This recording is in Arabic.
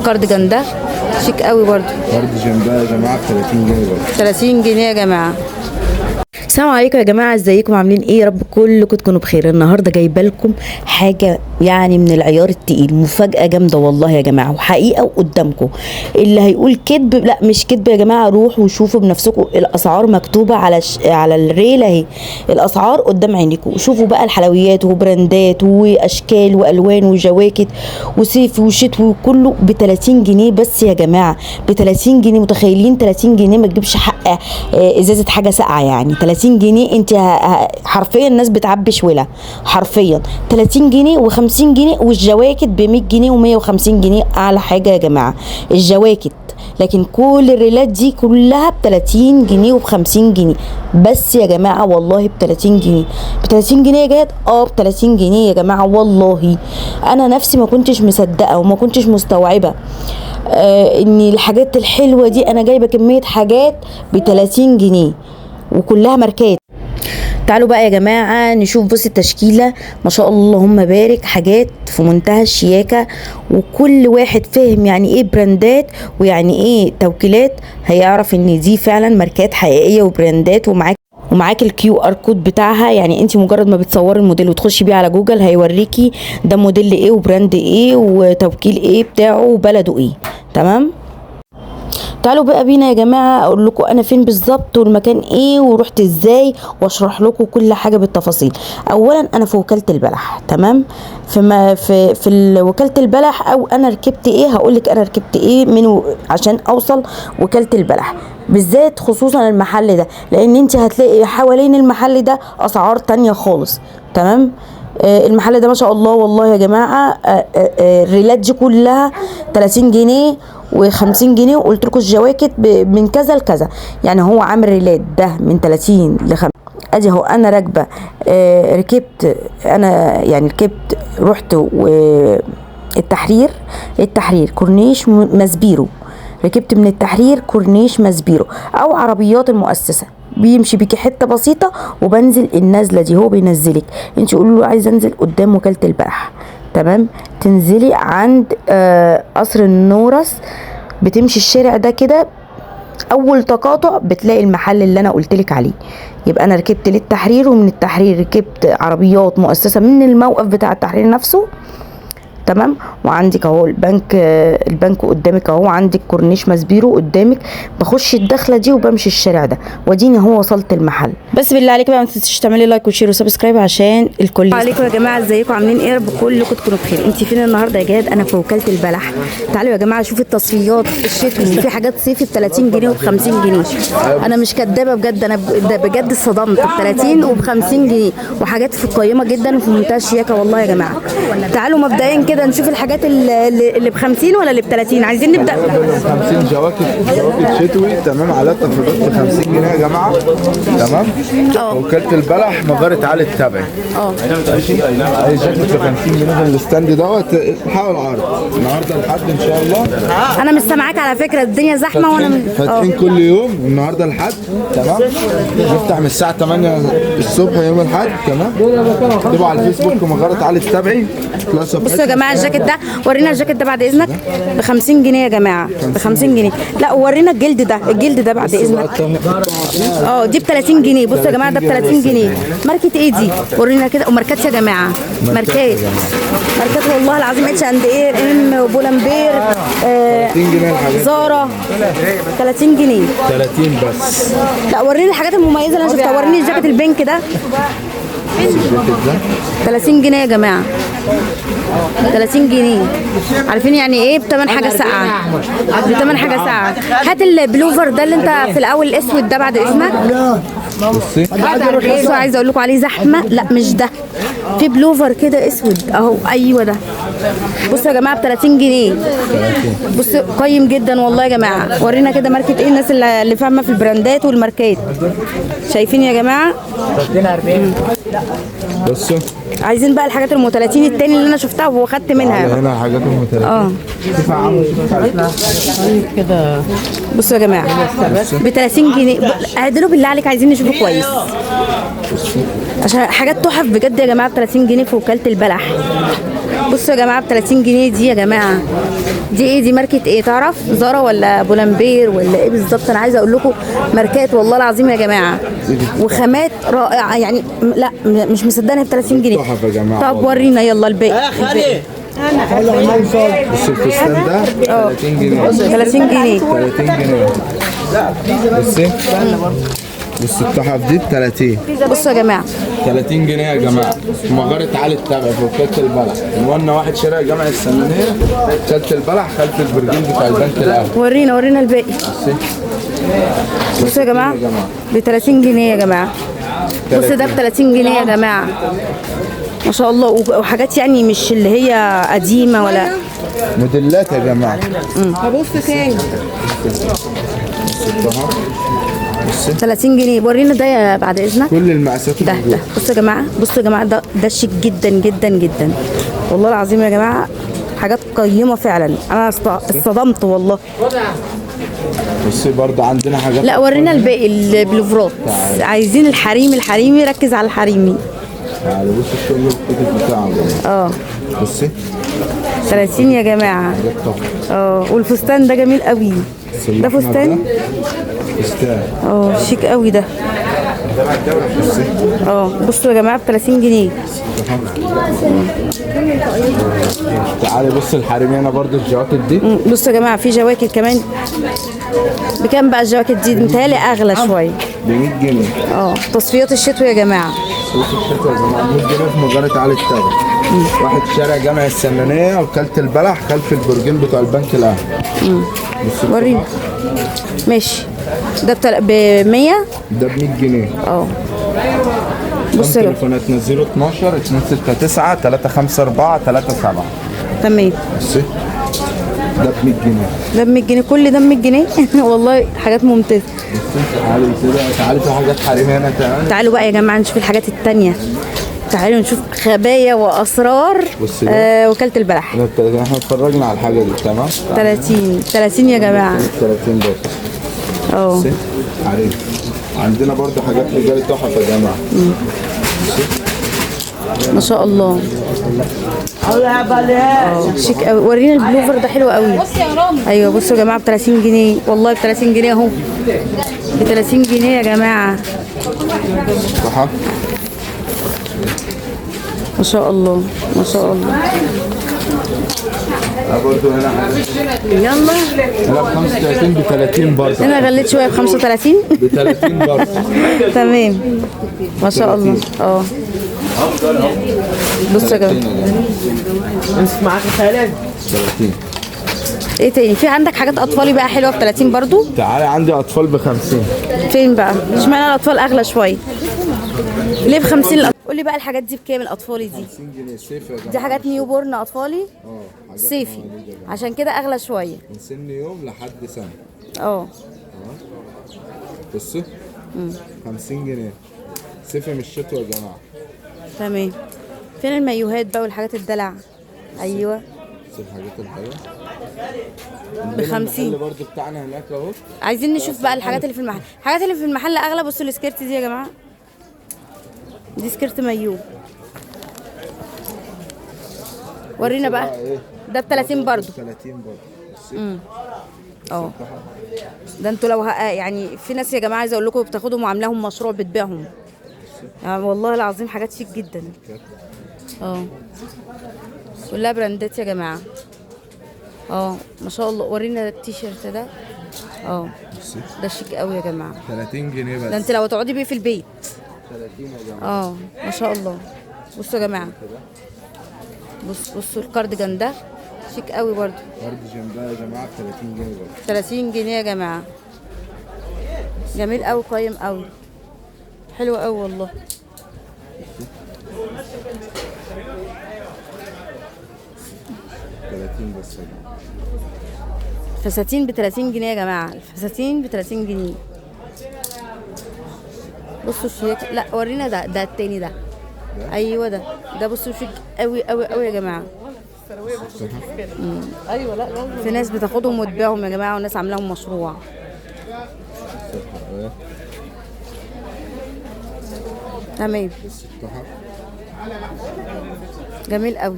الكارديجان ده شيك قوي برضو. كارديجان ده يا جماعه ب 30 جنيه برضه. 30 جنيه يا جماعه. السلام عليكم يا جماعه، ازيكم عاملين ايه؟ يا رب كلكم تكونوا بخير. النهارده جايبه لكم حاجه يعني من العيار التقيل، مفاجاه جامده والله يا جماعه، وحقيقه وقدامكم. اللي هيقول كذب لا مش كذب يا جماعه، روحوا وشوفوا بنفسكم، الاسعار مكتوبه على الريل اهي، الاسعار قدام عينيكم. شوفوا بقى الحلويات وبراندات واشكال والوان وجواكت وصيف وشتوي وكله ب 30 جنيه بس يا جماعه، ب 30 جنيه. متخيلين 30 جنيه ما تجيبش حق ازازه حاجه ساقعه؟ يعني 30 جنيه انت حرفيا الناس بتعبي شوله، حرفيا 30 جنيه و50 جنيه. والجواكت ب 100 جنيه و150 جنيه اعلى حاجه يا جماعه الجواكت. لكن كل الريلات دي كلها ب 30 جنيه وب 50 جنيه بس يا جماعه، والله ب 30 جنيه. ب 30 جنيه يا جاد، ب 30 جنيه يا جماعه. والله انا نفسي ما كنتش مصدقه وما كنتش مستوعبه ان الحاجات الحلوه دي. انا جايبه كميه حاجات ب 30 جنيه وكلها ماركات. تعالوا بقى يا جماعه نشوف. بص التشكيله ما شاء الله اللهم بارك، حاجات في منتهى الشياكه، وكل واحد فاهم يعني ايه براندات ويعني ايه توكيلات هيعرف ان دي فعلا ماركات حقيقيه وبراندات. ومعاك الكيو ار كود بتاعها، يعني انت مجرد ما بتصوري الموديل وتخشي بيه على جوجل هيوريكي ده موديل ايه وبراند ايه وتوكيل ايه بتاعه وبلده ايه. تمام، تعالوا بقى بينا يا جماعه اقول لكم انا فين بالظبط والمكان ايه ورحت ازاي واشرح لكم كل حاجه بالتفاصيل. اولا انا في وكاله البلح، تمام، في وكاله البلح. او انا ركبت ايه، هقول لك انا ركبت ايه عشان اوصل وكاله البلح بالذات، خصوصا المحل ده، لان انت هتلاقي حوالين المحل ده اسعار تانية خالص. تمام، المحل ده ما شاء الله والله يا جماعه الريلات دي كلها 30 جنيه و50 جنيه، وقلت لكم الجواكت من كذا لكذا. يعني هو عامل ريلات ده من 30 ل 50. ادي اهو انا راكبه ركبت، انا يعني ركبت رحت التحرير كورنيش ماسبيرو، ركبت من التحرير كورنيش ماسبيرو او عربيات المؤسسه، بيمشي بيكي حته بسيطه وبنزل النزله دي. هو بينزلك، انت قولوا له عايزه انزل قدام وكاله البلح، تمام، تنزلي عند قصر النورس، بتمشي الشارع ده كده، اول تقاطع بتلاقي المحل اللي انا قلتلك عليه. يبقى انا ركبت للتحرير، ومن التحرير ركبت عربيات مؤسسه من الموقف بتاع التحرير نفسه. تمام، وعندك اهو البنك قدامك اهو، عندك كورنيش ماسبيرو قدامك، بخش الدخله دي وبمشي الشارع ده واديني اهو وصلت المحل. بس بالله عليك بقى ما تنسيش تعملي لايك وشير وسبسكرايب عشان الكل. عليكم يا جماعه، ازيكم عاملين ايه؟ رب كلكم تكونوا بخير. انت فين النهارده يا جهاد؟ انا في وكاله البلح. تعالوا يا جماعه شوفوا التصفيات الشتوي، في حاجات صيفي ب 30 جنيه وب 50 جنيه. انا مش كدابه بجد، انا بجد اتصدمت، ب 30 وب 50 جنيه، وحاجات في قيمه جدا وفي منتهى الشياكه والله يا جماعه. تعالوا مبدئيا كده نشوف الحاجات اللي ب 50 ولا اللي ب 30. عايزين نبدا 50 جواكت شتوي، تمام، على تخفيضات ب 50 جنيه يا جماعه. تمام، وكاله البلح مغاره علي التبعي. ماشي، اي جاكيت ب 50 جنيه في الستاند دوت. الحقوا العرض النهارده لحد ان شاء الله. انا مش سامعاك على فكره، الدنيا زحمه وانا فاتحين كل يوم، النهارده لحد. تمام، نفتح من الساعه 8 الصبح يوم الاحد. تمام، اكتبوا على الفيسبوك مغاره علي التبعي. بصوا يا جماعه الجاكيت ده، ورينا الجاكيت ده بعد اذنك، ب 50 جنيه يا جماعه، ب 50 جنيه. لا ورينا الجلد ده بعد اذنك. دي ب 30 جنيه. بصوا يا جماعه ده ب 30 جنيه. ماركه ايه دي؟ ورينا كده. وماركات يا جماعه، ماركات والله العظيم، اتش اند ايه، ام، بولمبير، 30 جنيه الحاجات، زارا 30 جنيه 30 بس. لا وريني الحاجات المميزه اللي انا شفتها. وريني الجاكيت البينك ده 30 جنيه يا جماعه، 30 جنيه. عارفين يعني ايه بتمن حاجه ساقعه؟ بتمن حاجه ساقعه. هات البلوفر ده اللي انت في الاول الاسود ده بعد اذنك. بصي عايزه اقول لكم عليه زحمه. لا مش ده، في بلوفر كده اسود اهو، ايوه ده. بصوا يا جماعه ب 30 جنيه. بصوا قيم جدا والله يا جماعه. ورينا كده ماركه ايه الناس اللي فاهمه في البراندات والماركات. شايفين يا جماعه؟ 40. بصوا عايزين بقى الحاجات ام 30 التاني اللي انا شفتها واخدت منها. هنا حاجات ام 30 كده. بصوا يا جماعه ب 30 جنيه. اعدلوا بالله عليك، عايزين نشوفه كويس عشان حاجات تحف بجد يا جماعه ب 30 جنيه في وكاله البلح. بصوا يا جماعه ب 30 جنيه دي يا جماعه. دي ايه؟ دي ماركه ايه تعرف؟ زارا ولا بولمبير ولا ايه بالظبط؟ انا عايزه اقول لكم ماركات والله العظيم يا جماعه، وخامات رائعه يعني. لا مش مصدقني ب 30 جنيه. تحفة يا جماعة طب والله. ورينا يلا الباقي. بص الفستان ده 30 جنيه. 30 جنيه. 30 جنيه. بصي بص التحف دي ب 30. بصوا يا جماعه 30 جنيه يا جماعه. مغاره علي التبع في وكاله البلح. عنواننا واحد شارع جامع السنانيه، وكاله البلح خلف البرجين بتاع البنك الاهلي. ورينا الباقي. بصي بصوا يا جماعه ب 30 جنيه يا جماعه. بص ده ب 30 جنيه يا جماعه ما شاء الله. وحاجات يعني مش اللي هي قديمه ولا موديلات يا جماعه. هبص تاني. 30 جنيه. ورينا ده يا بعد اذنك. كل المقاسات ده موجودة. بصوا يا جماعه، بصوا يا جماعه، ده شيك جدا جدا جدا والله العظيم يا جماعه. حاجات قيمه فعلا. انا اصطدمت والله. بصي برضه عندنا حاجات. لا ورينا الباقي البلوفرات. عايزين الحريمي ركز على الحريمي. تعالوا بصي الشغل الكتب بتاعه يا جماعه. بصي 30 يا جماعه. حاجات تحفه. والفستان ده جميل قوي. ده فستان شيك قوي ده. بصوا يا جماعه ب 30 جنيه. تعالي بص الحريمي هنا برضه الجواكت دي. بصوا يا جماعه في جواكت كمان. بكام بقى الجواكت دي؟ متهيألي اغلى شويه. ب 100 جنيه. تصفيات الشتوي يا جماعه. تصفيات الشتوي يا جماعه 100 جنيه في مغاره علي التبع. واحد شارع جامع السنانيه وكاله البلح خلف البرجين بتوع البنك الاهلي. وريني. ماشي. ده ب 100. ده ب 100 جنيه. بص تليفوناتنا 012 269 354 37. تمام. بصي ده ب 100 جنيه. ده ب 100 جنيه. كل ده ب 100 جنيه والله حاجات ممتازه. تعالي كده، تعالي في حاجات حريمي هنا كمان. تعالوا بقى يا جماعه نشوف الحاجات التانية. تعالوا نشوف خبايا واسرار وكاله البلح. احنا اتفرجنا على الحاجه دي تمام. 30 يا جماعه. 30 بس. حريمي. عندنا برضو حاجات رجال تحف يا جماعه. ما شاء الله. شيك قوي. ورينا البلوفر ده حلو قوي. ايوه بصوا يا جماعه ب 30 جنيه والله. ب 30 جنيه اهو. ب 30 جنيه يا جماعه. صح. ما شاء الله ما شاء الله. برضو هنا يلا هنا ب 35 ب 30 برضه. انا غليت شويه ب 35 ب 30 برضه. تمام ما شاء الله. بصوا يا جماعه امسك معاك خالد. 30. ايه تاني؟ في عندك حاجات اطفالي بقى حلوه ب 30 برضو. تعالى عندي اطفال ب 50. فين بقى؟ اشمعنى الاطفال اغلى شويه؟ ليه ب 50؟ قول لي بقى الحاجات دي بكام الاطفالي دي؟ 50 جنيه صيفي يا جماعه. دي حاجات نيو بورن اطفالي صيفي عشان كده اغلى شويه. من سن يوم لحد سنه. بصوا 50 جنيه صيفي من الشتوى يا جماعه. تمام. فين المايوهات بقى والحاجات الدلع؟ ايوه بصوا الحاجات الحلوه ب 50 برضه بتاعنا هناك اهو. عايزين نشوف بقى الحاجات اللي في المحل. الحاجات اللي في المحل اغلى. بصوا السكيرت دي يا جماعه. دي سكيرت مايو. ورينا بقى. ده ب 30 برضه. 30 برضه. ده انتوا لو يعني في ناس يا جماعه عايزه اقول لكم بتاخدهم وعاملاهم مشروع بتبيعهم. يعني والله العظيم حاجات شيك جدا. كلها براندات يا جماعه. ما شاء الله. ورينا التيشيرت ده. ده شيك قوي يا جماعه. 30 جنيه بس. ده انت لو تقعدي بيه في البيت. 30 يا جماعه. ما شاء الله. بصوا يا جماعه. بصوا الكارديجان ده شيك قوي برضو. كارديجان ده يا جماعه ب 30 جنيه برضو. 30 جنيه يا جماعه. جميل قوي قيم قوي. حلو قوي والله. بس فساتين ب 30 جنيه يا جماعه. الفساتين ب 30 جنيه. بصوا الشيك. لا ورينا ده التاني ده. ايوه ده بصوا شيك قوي قوي قوي يا جماعه. ايوه لا في ناس بتاخدهم وتبيعهم يا جماعه وناس عاملاهم مشروع. تمام. جميل قوي.